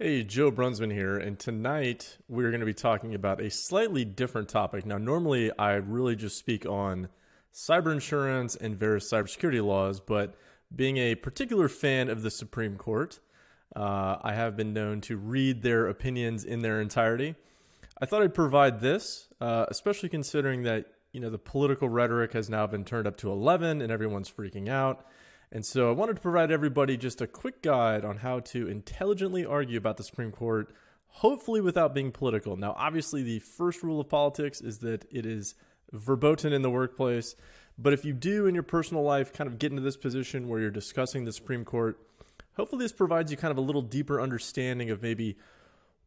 Hey, Joe Brunsman here, and tonight we're going to be talking about a slightly different topic. Now, normally I really just speak on cyber insurance and various cybersecurity laws, but being a particular fan of the Supreme Court, I have been known to read their opinions in their entirety. I thought I'd provide this, especially considering that the political rhetoric has now been turned up to 11 and everyone's freaking out. And so I wanted to provide everybody just a quick guide on how to intelligently argue about the Supreme Court, hopefully without being political. Now, obviously, the first rule of politics is that it is verboten in the workplace. But if you do in your personal life kind of get into this position where you're discussing the Supreme Court, hopefully this provides you kind of a little deeper understanding of maybe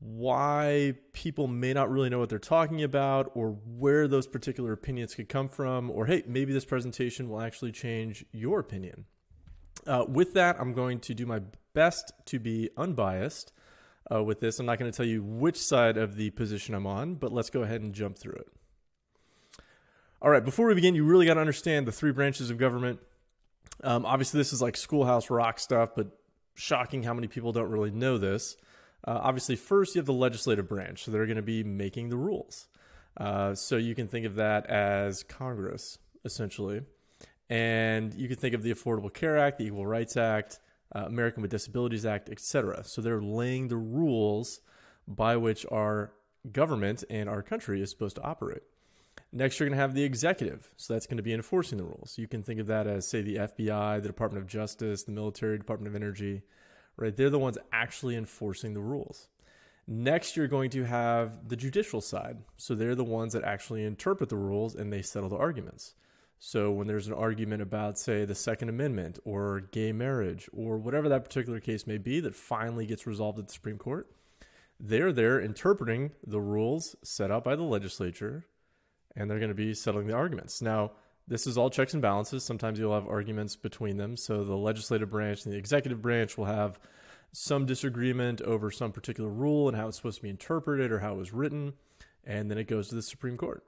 why people may not really know what they're talking about, or where those particular opinions could come from, or hey, maybe this presentation will actually change your opinion. With that, I'm going to do my best to be unbiased with this. I'm not going to tell you which side of the position I'm on, but let's go ahead and jump through it. All right, before we begin, you really got to understand the three branches of government. Obviously, this is like schoolhouse rock stuff, but shocking how many people don't really know this. Obviously, first, you have the legislative branch, so they're going to be making the rules. So you can think of that as Congress, essentially. And you can think of the Affordable Care Act, the Equal Rights Act, American with Disabilities Act, etc. So they're laying the rules by which our government and our country is supposed to operate. Next, you're going to have the executive. So that's going to be enforcing the rules. You can think of that as, say, the FBI, the Department of Justice, the military, Department of Energy, right? They're the ones actually enforcing the rules. Next, you're going to have the judicial side. So they're the ones that actually interpret the rules and they settle the arguments. So when there's an argument about, say, the Second Amendment or gay marriage or whatever that particular case may be that finally gets resolved at the Supreme Court, they're there interpreting the rules set out by the legislature, and they're going to be settling the arguments. Now, this is all checks and balances. Sometimes you'll have arguments between them. So the legislative branch and the executive branch will have some disagreement over some particular rule and how it's supposed to be interpreted or how it was written, and then it goes to the Supreme Court.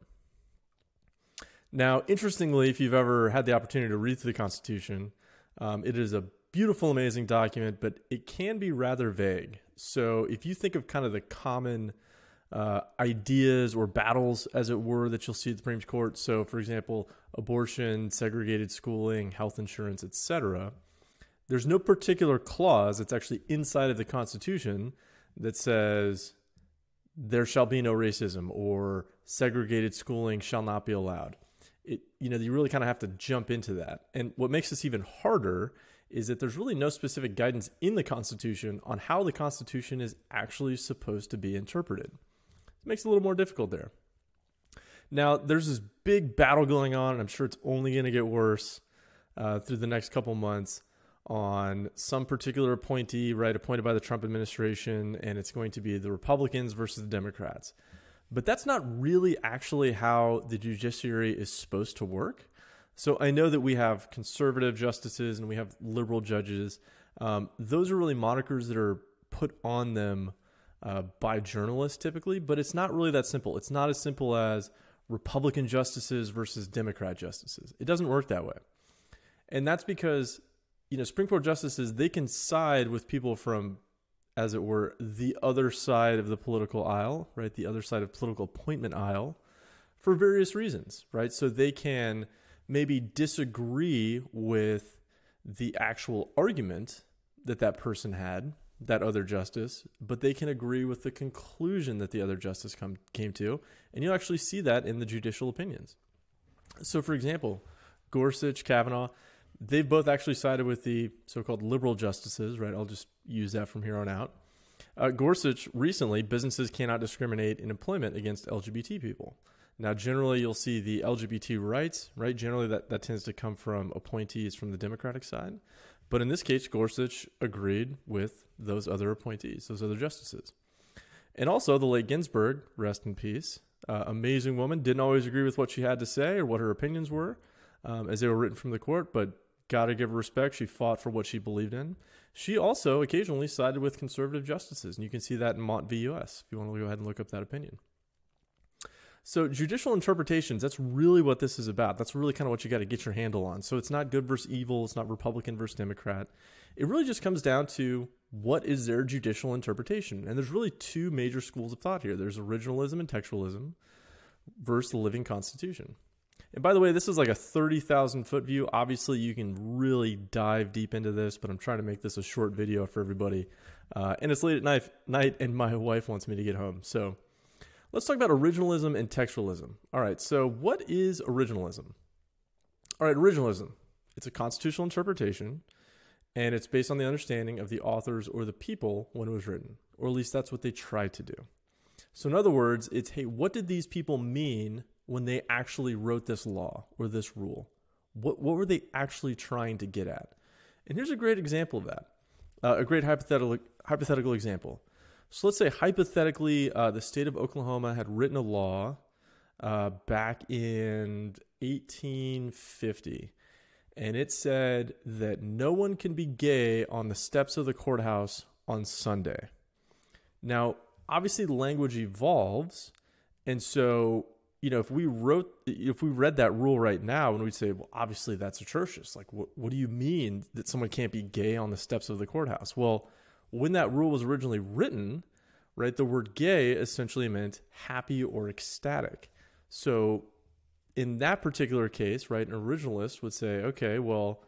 Now, interestingly, if you've ever had the opportunity to read through the Constitution, it is a beautiful, amazing document, but it can be rather vague. So if you think of kind of the common ideas or battles, as it were, that you'll see at the Supreme Court, so for example, abortion, segregated schooling, health insurance, etc., there's no particular clause that's actually inside of the Constitution that says there shall be no racism or segregated schooling shall not be allowed. You really kind of have to jump into that. And what makes this even harder is that there's really no specific guidance in the Constitution on how the Constitution is actually supposed to be interpreted. It makes it a little more difficult there. Now, there's this big battle going on, and I'm sure it's only going to get worse through the next couple months on some particular appointee, right, appointed by the Trump administration, and it's going to be the Republicans versus the Democrats. But that's not really actually how the judiciary is supposed to work. So I know that we have conservative justices and we have liberal judges. Those are really monikers that are put on them by journalists typically, but it's not really that simple. It's not as simple as Republican justices versus Democrat justices. It doesn't work that way. And that's because, Supreme Court justices, they can side with people from, as it were, the other side of the political aisle, right? The other side of political appointment aisle for various reasons, right? So they can maybe disagree with the actual argument that person had, that other justice, but they can agree with the conclusion that the other justice came to. And you'll actually see that in the judicial opinions. So for example, Gorsuch, Kavanaugh, they've both actually sided with the so-called liberal justices, right? I'll just use that from here on out. Gorsuch, recently, businesses cannot discriminate in employment against LGBT people. Now, generally, you'll see the LGBT rights, right? Generally, that tends to come from appointees from the Democratic side. But in this case, Gorsuch agreed with those other appointees, those other justices. And also, the late Ginsburg, rest in peace, amazing woman, didn't always agree with what she had to say or what her opinions were as they were written from the court, but got to give her respect. She fought for what she believed in. She also occasionally sided with conservative justices, and you can see that in Mott v. U.S. if you want to go ahead and look up that opinion. So judicial interpretations, that's really what this is about. That's really kind of what you got to get your handle on. So it's not good versus evil. It's not Republican versus Democrat. It really just comes down to what is their judicial interpretation? And there's really two major schools of thought here. There's originalism and textualism versus the living Constitution. And by the way, this is like a 30,000 foot view. Obviously, you can really dive deep into this, but I'm trying to make this a short video for everybody. And it's late at night, and my wife wants me to get home. So let's talk about originalism and textualism. All right, so what is originalism? All right, originalism. It's a constitutional interpretation, and it's based on the understanding of the authors or the people when it was written, or at least that's what they tried to do. So in other words, it's, hey, what did these people mean when they actually wrote this law or this rule? What were they actually trying to get at? And here's a great example of that, a great hypothetical example. So let's say hypothetically the state of Oklahoma had written a law back in 1850. And it said that no one can be gay on the steps of the courthouse on Sunday. Now, obviously the language evolves. And so, if we read that rule right now, and we'd say, well, obviously that's atrocious. Like, what do you mean that someone can't be gay on the steps of the courthouse? Well, when that rule was originally written, right, the word gay essentially meant happy or ecstatic. So in that particular case, right, an originalist would say, okay, well,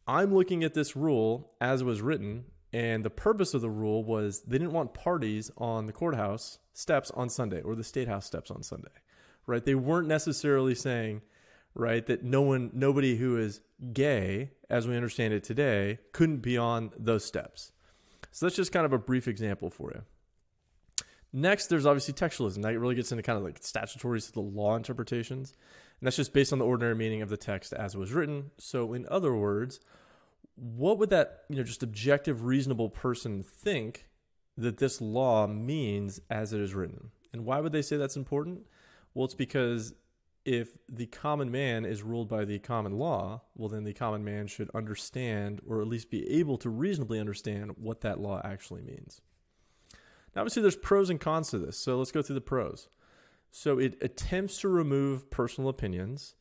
I'm looking at this rule as it was written, and the purpose of the rule was they didn't want parties on the courthouse steps on Sunday or the state house steps on Sunday, right? They weren't necessarily saying, right, that nobody who is gay, as we understand it today, couldn't be on those steps. So that's just kind of a brief example for you. Next, there's obviously textualism. That really gets into kind of like statutory to the law interpretations. And that's just based on the ordinary meaning of the text as it was written. So in other words, what would that, just objective, reasonable person think that this law means as it is written? And why would they say that's important? Well, it's because if the common man is ruled by the common law, well, then the common man should understand, or at least be able to reasonably understand, what that law actually means. Now, obviously, there's pros and cons to this, so let's go through the pros. So it attempts to remove personal opinions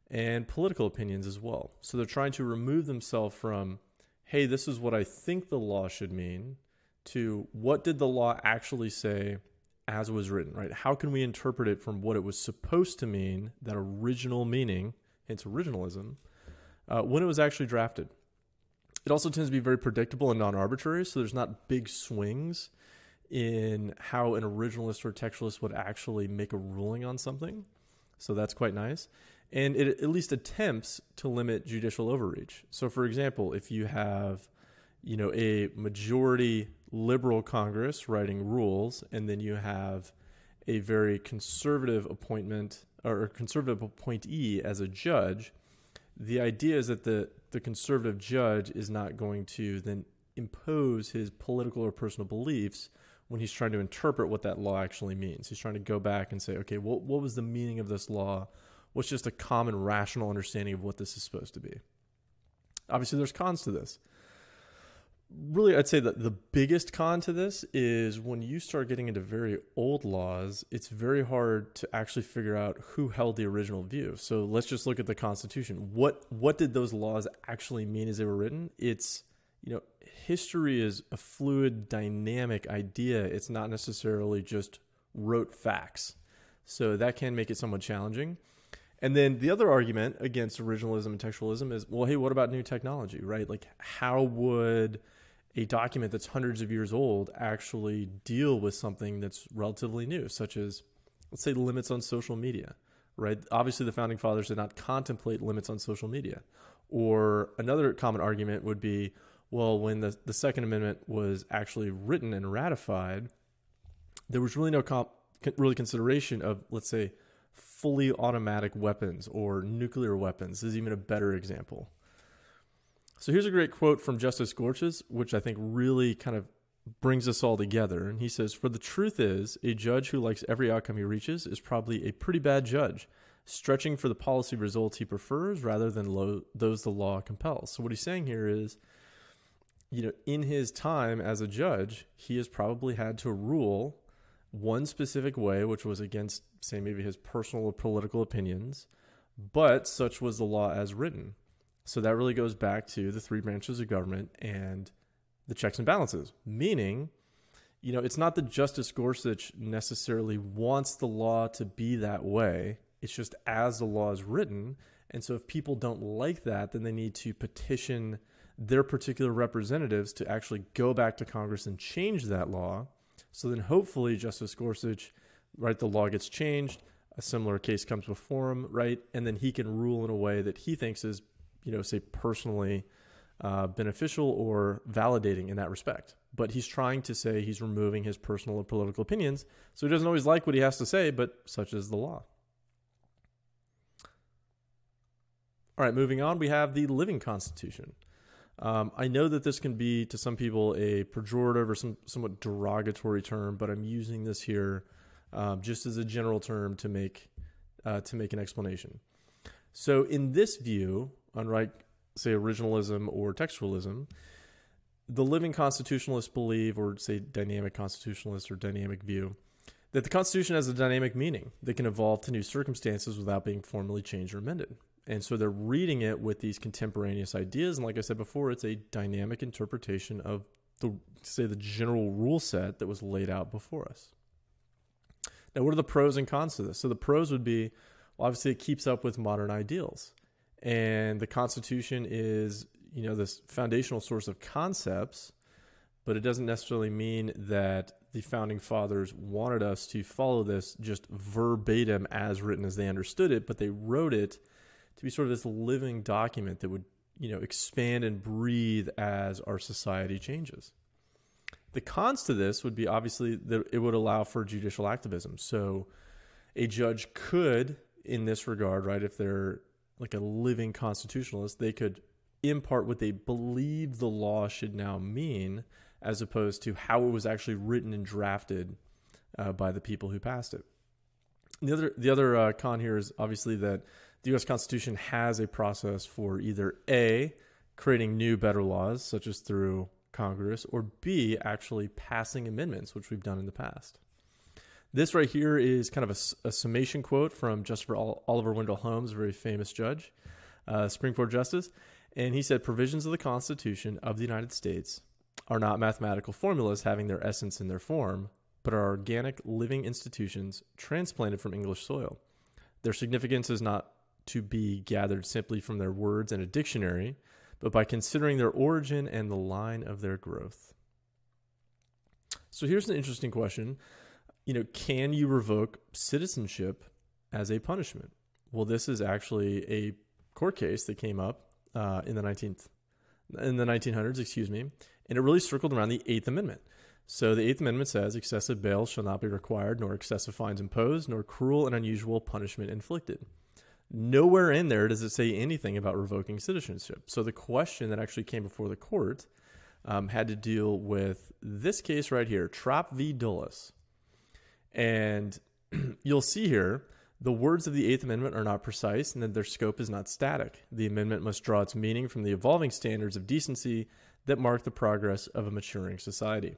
and political opinions as well. So they're trying to remove themselves from, hey, this is what I think the law should mean, to what did the law actually say as it was written, right? How can we interpret it from what it was supposed to mean, that original meaning, hence originalism, when it was actually drafted? It also tends to be very predictable and non-arbitrary, so there's not big swings in how an originalist or textualist would actually make a ruling on something. So that's quite nice. And it at least attempts to limit judicial overreach. So for example, if you have, a majority liberal Congress writing rules, and then you have a very conservative appointment or conservative appointee as a judge, the idea is that the conservative judge is not going to then impose his political or personal beliefs when he's trying to interpret what that law actually means. He's trying to go back and say, okay, what was the meaning of this law? What's just a common rational understanding of what this is supposed to be? Obviously, there's cons to this. Really, I'd say that the biggest con to this is when you start getting into very old laws, it's very hard to actually figure out who held the original view. So let's just look at the Constitution. What did those laws actually mean as they were written? It's, history is a fluid, dynamic idea. It's not necessarily just rote facts. So that can make it somewhat challenging. And then the other argument against originalism and textualism is, well, hey, what about new technology, right? Like, how would a document that's hundreds of years old actually deal with something that's relatively new, such as, let's say, limits on social media, right? Obviously, the Founding Fathers did not contemplate limits on social media. Or another common argument would be, well, when the Second Amendment was actually written and ratified, there was really no consideration of, let's say, fully automatic weapons or nuclear weapons. This is even a better example. So here's a great quote from Justice Gorsuch, which I think really kind of brings us all together. And he says, "For the truth is, a judge who likes every outcome he reaches is probably a pretty bad judge, stretching for the policy results he prefers rather than those the law compels." So what he's saying here is, in his time as a judge, he has probably had to rule one specific way, which was against, say, maybe his personal or political opinions, but such was the law as written. So that really goes back to the three branches of government and the checks and balances, meaning, it's not that Justice Gorsuch necessarily wants the law to be that way. It's just as the law is written. And so if people don't like that, then they need to petition their particular representatives to actually go back to Congress and change that law. So then hopefully Justice Gorsuch, right, the law gets changed, a similar case comes before him, right, and then he can rule in a way that he thinks is, say personally beneficial or validating in that respect. But he's trying to say he's removing his personal or political opinions, so he doesn't always like what he has to say, but such is the law. All right, moving on, we have the living Constitution. I know that this can be, to some people, a pejorative or somewhat derogatory term, but I'm using this here just as a general term to make an explanation. So in this view, unlike, say, originalism or textualism, the living constitutionalists believe, or say dynamic constitutionalists or dynamic view, that the Constitution has a dynamic meaning that can evolve to new circumstances without being formally changed or amended. And so they're reading it with these contemporaneous ideas. And like I said before, it's a dynamic interpretation of the general rule set that was laid out before us. Now, what are the pros and cons to this? So the pros would be, well, obviously it keeps up with modern ideals. And the Constitution is, this foundational source of concepts, but it doesn't necessarily mean that the founding fathers wanted us to follow this just verbatim as written as they understood it, but they wrote it to be sort of this living document that would, expand and breathe as our society changes. The cons to this would be obviously that it would allow for judicial activism. So a judge could, in this regard, right, if they're like a living constitutionalist, they could impart what they believe the law should now mean, as opposed to how it was actually written and drafted by the people who passed it. The other con here is obviously that the U.S. Constitution has a process for either A, creating new, better laws, such as through Congress, or B, actually passing amendments, which we've done in the past. This right here is kind of a summation quote from Justice Oliver Wendell Holmes, a very famous judge, Supreme Court Justice, and he said, "Provisions of the Constitution of the United States are not mathematical formulas having their essence in their form, but are organic living institutions transplanted from English soil. Their significance is not to be gathered simply from their words in a dictionary, but by considering their origin and the line of their growth." So here's an interesting question. Can you revoke citizenship as a punishment? Well, this is actually a court case that came up in the 1900s, and it really circled around the Eighth Amendment. So the Eighth Amendment says, "Excessive bail shall not be required, nor excessive fines imposed, nor cruel and unusual punishment inflicted." Nowhere in there does it say anything about revoking citizenship. So the question that actually came before the court had to deal with this case right here, Trop v. Dulles. And you'll see here, the words of the Eighth Amendment are not precise and that their scope is not static. The amendment must draw its meaning from the evolving standards of decency that mark the progress of a maturing society.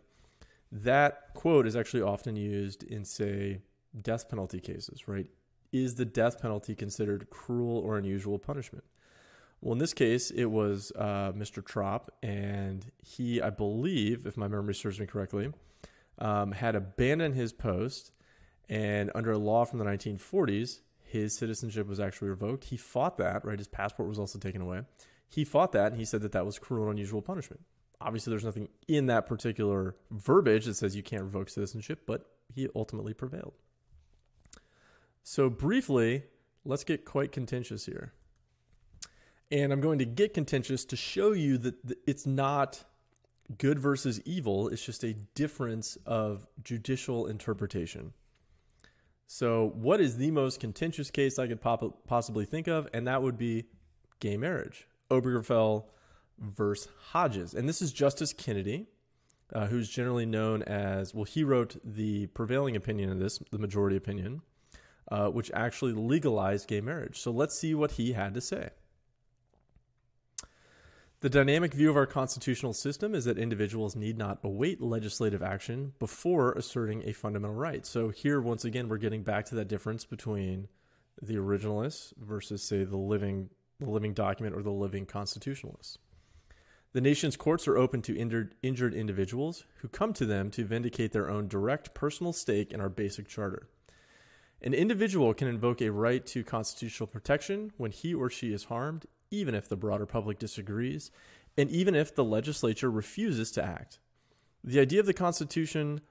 That quote is actually often used in, say, death penalty cases, right? Is the death penalty considered cruel or unusual punishment? Well, in this case, it was Mr. Trop, and he, I believe, if my memory serves me correctly, had abandoned his post, and under a law from the 1940s, his citizenship was actually revoked. He fought that, right? His passport was also taken away. He fought that, and he said that that was cruel and unusual punishment. Obviously, there's nothing in that particular verbiage that says you can't revoke citizenship, but he ultimately prevailed. So briefly, let's get quite contentious here. And I'm going to get contentious to show you that it's not good versus evil. It's just a difference of judicial interpretation. So what is the most contentious case I could possibly think of? And that would be gay marriage. Obergfell versus Hodges. And this is Justice Kennedy, who's generally known as, well, he wrote the prevailing opinion of this, the majority opinion, which actually legalized gay marriage. So let's see what he had to say. The dynamic view of our constitutional system is that individuals need not await legislative action before asserting a fundamental right. So here, once again, we're getting back to that difference between the originalists versus, say, the living document or the living constitutionalists. The nation's courts are open to injured individuals who come to them to vindicate their own direct personal stake in our basic charter. An individual can invoke a right to constitutional protection when he or she is harmed, even if the broader public disagrees, and even if the legislature refuses to act. The idea of the Constitution,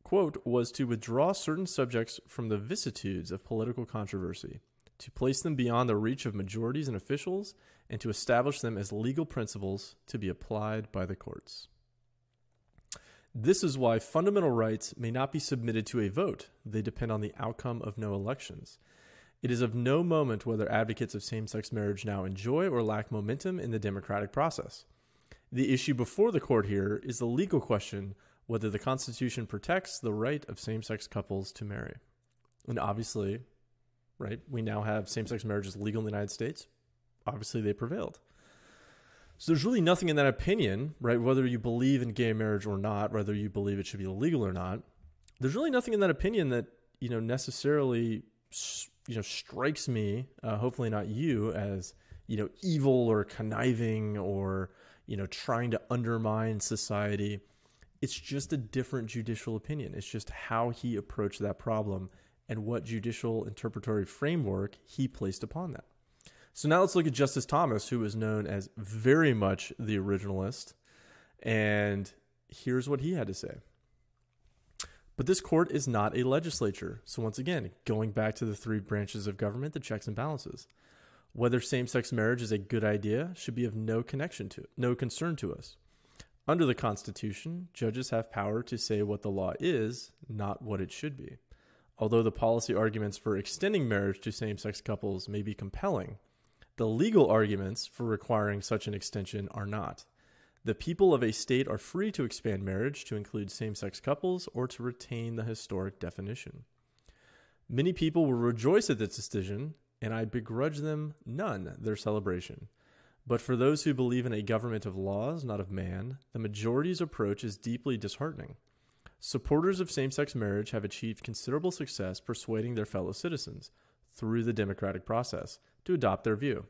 quote, was to withdraw certain subjects from the vicissitudes of political controversy, to place them beyond the reach of majorities and officials, and to establish them as legal principles to be applied by the courts. This is why fundamental rights may not be submitted to a vote. They depend on the outcome of no elections. It is of no moment whether advocates of same-sex marriage now enjoy or lack momentum in the democratic process. The issue before the court here is the legal question whether the Constitution protects the right of same-sex couples to marry. And obviously, right, we now have same-sex marriages legal in the United States. Obviously, they prevailed. So there's really nothing in that opinion, right, whether you believe in gay marriage or not, whether you believe it should be illegal or not, there's really nothing in that opinion that, necessarily, strikes me, hopefully not you, as, evil or conniving or, trying to undermine society. It's just a different judicial opinion. It's just how he approached that problem and what judicial interpretatory framework he placed upon that. So now let's look at Justice Thomas, who is known as very much the originalist. And here's what he had to say. But this court is not a legislature. So once again, going back to the three branches of government, the checks and balances. Whether same-sex marriage is a good idea should be of no concern to us. Under the Constitution, judges have power to say what the law is, not what it should be. Although the policy arguments for extending marriage to same-sex couples may be compelling, the legal arguments for requiring such an extension are not. The people of a state are free to expand marriage to include same-sex couples or to retain the historic definition. Many people will rejoice at this decision, and I begrudge them none their celebration. But for those who believe in a government of laws, not of man, the majority's approach is deeply disheartening. Supporters of same-sex marriage have achieved considerable success persuading their fellow citizens, through the democratic process, to adopt their view.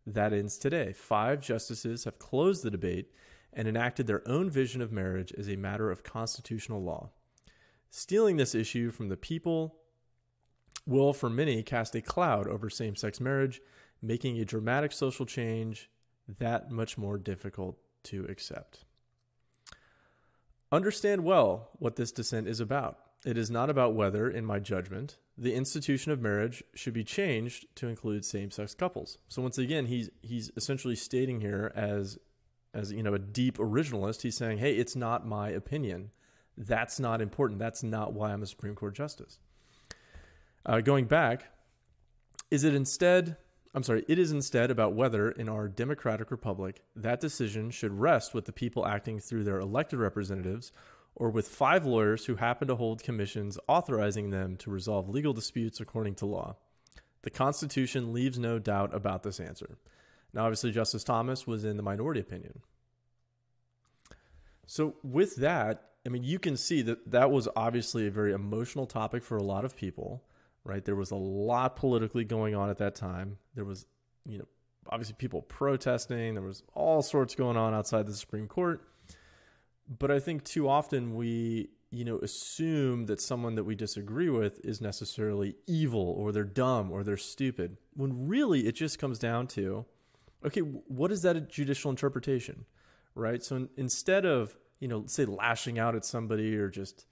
That ends today. 5 justices have closed the debate and enacted their own vision of marriage as a matter of constitutional law. Stealing this issue from the people will, for many, cast a cloud over same-sex marriage, making a dramatic social change that much more difficult to accept. Understand well what this dissent is about. It is not about whether, in my judgment, the institution of marriage should be changed to include same-sex couples. So once again, he's essentially stating here as a deep originalist, he's saying, hey, it's not my opinion. That's not important. That's not why I'm a Supreme Court justice. Going back, it is instead about whether, in our democratic republic, that decision should rest with the people acting through their elected representatives or with 5 lawyers who happen to hold commissions authorizing them to resolve legal disputes according to law. The Constitution leaves no doubt about this answer. Now, obviously, Justice Thomas was in the minority opinion. So with that, you can see that was obviously a very emotional topic for a lot of people, right? There was a lot politically going on at that time. There was, obviously people protesting. There was all sorts going on outside the Supreme Court. But I think too often we, assume that someone that we disagree with is necessarily evil or they're dumb or they're stupid, when really it just comes down to, okay, what is that a judicial interpretation, right? So instead of, say lashing out at somebody or just,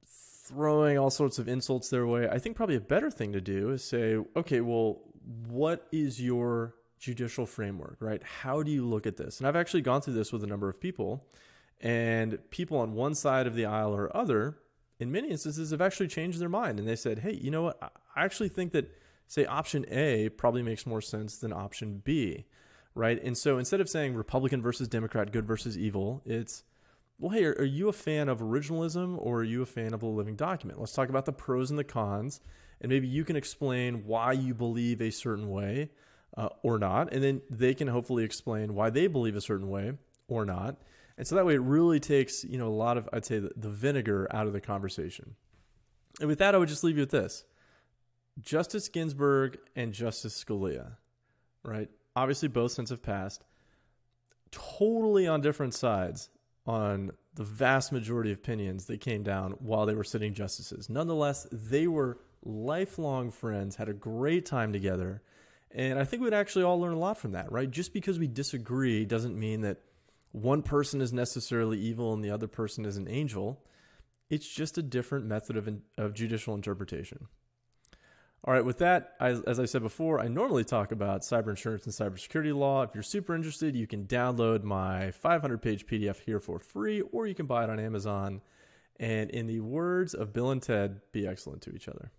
throwing all sorts of insults their way, I think probably a better thing to do is say, okay, well, what is your judicial framework, right? How do you look at this? And I've actually gone through this with a number of people, and people on one side of the aisle or other, in many instances, have actually changed their mind. And they said, hey, you know what? I actually think that, say, option A probably makes more sense than option B, right? And so instead of saying Republican versus Democrat, good versus evil, it's, well, hey, are you a fan of originalism or are you a fan of a living document? Let's talk about the pros and the cons, and maybe you can explain why you believe a certain way or not, and then they can hopefully explain why they believe a certain way or not. And so that way it really takes, a lot of, I'd say, the vinegar out of the conversation. And with that, I would just leave you with this. Justice Ginsburg and Justice Scalia, right? Obviously, both since have passed. totally on different sides on the vast majority of opinions that came down while they were sitting justices. Nonetheless, they were lifelong friends, had a great time together, and I think we'd actually all learn a lot from that, right? Just because we disagree doesn't mean that one person is necessarily evil and the other person is an angel. It's just a different method of judicial interpretation. All right, with that, as I said before, I normally talk about cyber insurance and cybersecurity law. If you're super interested, you can download my 500-page PDF here for free, or you can buy it on Amazon. And in the words of Bill and Ted, be excellent to each other.